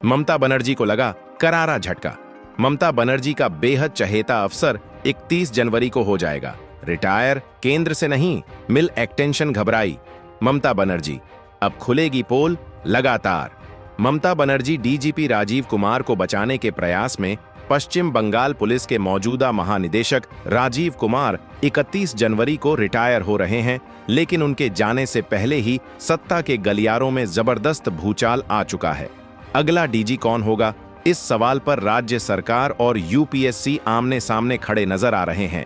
ममता बनर्जी को लगा करारा झटका। ममता बनर्जी का बेहद चहेता अफसर 31 जनवरी को हो जाएगा रिटायर, केंद्र से नहीं, मिल एक्सटेंशन घबराई। ममता बनर्जी अब खुलेगी पोल लगातार। ममता बनर्जी डीजीपी राजीव कुमार को बचाने के प्रयास में पश्चिम बंगाल पुलिस के मौजूदा महानिदेशक राजीव कुमार 31 जनवरी को रिटायर हो रहे हैं, लेकिन उनके जाने से पहले ही सत्ता के गलियारों में जबरदस्त भूचाल आ चुका है। अगला डीजी कौन होगा, इस सवाल पर राज्य सरकार और यूपीएससी आमने सामने खड़े नजर आ रहे हैं।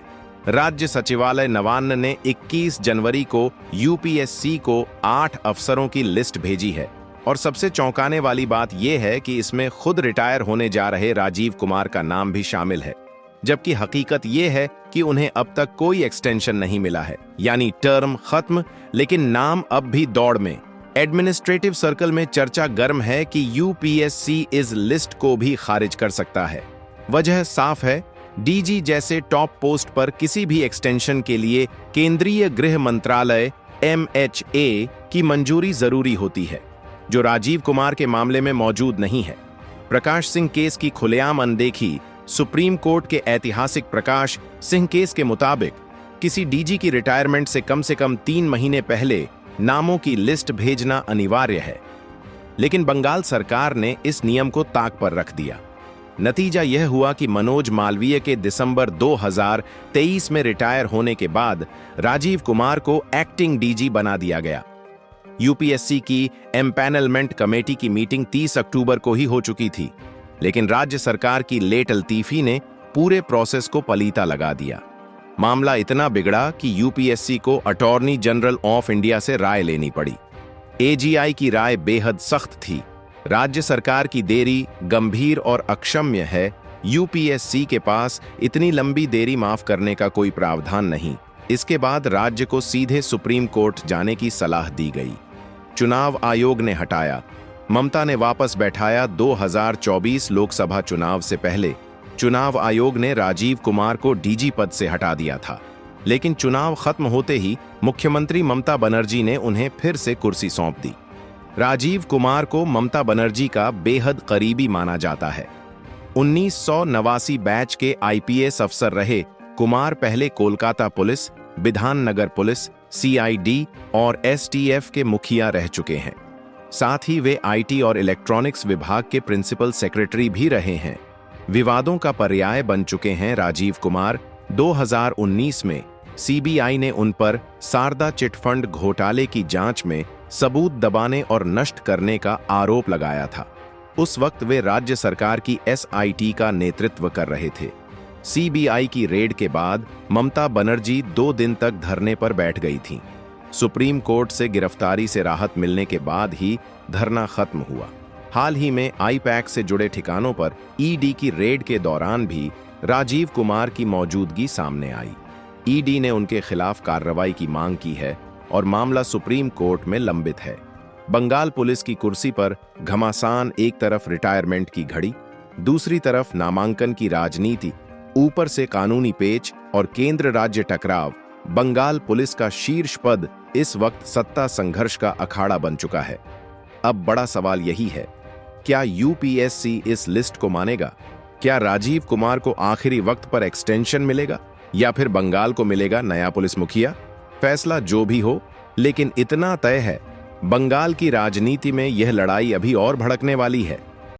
राज्य सचिवालय नवान्न ने 21 जनवरी को यूपीएससी को 8 अफसरों की लिस्ट भेजी है और सबसे चौंकाने वाली बात यह है कि इसमें खुद रिटायर होने जा रहे राजीव कुमार का नाम भी शामिल है, जबकि हकीकत यह है कि उन्हें अब तक कोई एक्सटेंशन नहीं मिला है, यानी टर्म खत्म, लेकिन नाम अब भी दौड़ में। एडमिनिस्ट्रेटिव सर्कल में चर्चा गर्म है कि यूपीएससी इस लिस्ट को भी खारिज कर सकता है। वजह साफ है, डीजी जैसे टॉप पोस्ट पर किसी भी एक्सटेंशन के लिए केंद्रीय गृह मंत्रालय MHA की मंजूरी जरूरी होती है, जो राजीव कुमार के मामले में मौजूद नहीं है। प्रकाश सिंह केस की खुलेआम अनदेखी। सुप्रीम कोर्ट के ऐतिहासिक प्रकाश सिंह केस के मुताबिक किसी डीजी की रिटायरमेंट से कम 3 महीने पहले नामों की लिस्ट भेजना अनिवार्य है, लेकिन बंगाल सरकार ने इस नियम को ताक पर रख दिया। नतीजा यह हुआ कि मनोज मालवीय के दिसंबर 2023 में रिटायर होने के बाद राजीव कुमार को एक्टिंग डीजी बना दिया गया। यूपीएससी की एम्पैनलमेंट कमेटी की मीटिंग 30 अक्टूबर को ही हो चुकी थी, लेकिन राज्य सरकार की लेट लतीफी ने पूरे प्रोसेस को पलीता लगा दिया। मामला इतना बिगड़ा कि यूपीएससी को अटॉर्नी जनरल ऑफ इंडिया से राय लेनी पड़ी। एजीआई की राय बेहद सख्त थी। राज्य सरकार की देरी गंभीर और अक्षम्य है। यूपीएससी के पास इतनी लंबी देरी माफ करने का कोई प्रावधान नहीं। इसके बाद राज्य को सीधे सुप्रीम कोर्ट जाने की सलाह दी गई। चुनाव आयोग ने हटाया, ममता ने वापस बैठाया। 2024 लोकसभा चुनाव से पहले चुनाव आयोग ने राजीव कुमार को डीजी पद से हटा दिया था, लेकिन चुनाव खत्म होते ही मुख्यमंत्री ममता बनर्जी ने उन्हें फिर से कुर्सी सौंप दी। राजीव कुमार को ममता बनर्जी का बेहद करीबी माना जाता है। 1989 बैच के आईपीएस अफसर रहे कुमार पहले कोलकाता पुलिस, बिधान नगर पुलिस, सीआईडी और एसटीएफ के मुखिया रह चुके हैं। साथ ही वे आईटी और इलेक्ट्रॉनिक्स विभाग के प्रिंसिपल सेक्रेटरी भी रहे हैं। विवादों का पर्याय बन चुके हैं राजीव कुमार। 2019 में सीबीआई ने उन पर शारदा चिटफंड घोटाले की जांच में सबूत दबाने और नष्ट करने का आरोप लगाया था। उस वक्त वे राज्य सरकार की एसआईटी का नेतृत्व कर रहे थे। सीबीआई की रेड के बाद ममता बनर्जी 2 दिन तक धरने पर बैठ गई थीं। सुप्रीम कोर्ट से गिरफ्तारी से राहत मिलने के बाद ही धरना खत्म हुआ। हाल ही में आईपैक से जुड़े ठिकानों पर ईडी की रेड के दौरान भी राजीव कुमार की मौजूदगी सामने आई। ईडी ने उनके खिलाफ कार्रवाई की मांग की है और मामला सुप्रीम कोर्ट में लंबित है। बंगाल पुलिस की कुर्सी पर घमासान, एक तरफ रिटायरमेंट की घड़ी, दूसरी तरफ नामांकन की राजनीति, ऊपर से कानूनी पेच और केंद्र राज्य टकराव। बंगाल पुलिस का शीर्ष पद इस वक्त सत्ता संघर्ष का अखाड़ा बन चुका है। अब बड़ा सवाल यही है, क्या यूपीएससी इस लिस्ट को मानेगा? क्या राजीव कुमार को आखिरी वक्त पर एक्सटेंशन मिलेगा या फिर बंगाल को मिलेगा नया पुलिस मुखिया? फैसला जो भी हो, लेकिन इतना तय है, बंगाल की राजनीति में यह लड़ाई अभी और भड़कने वाली है।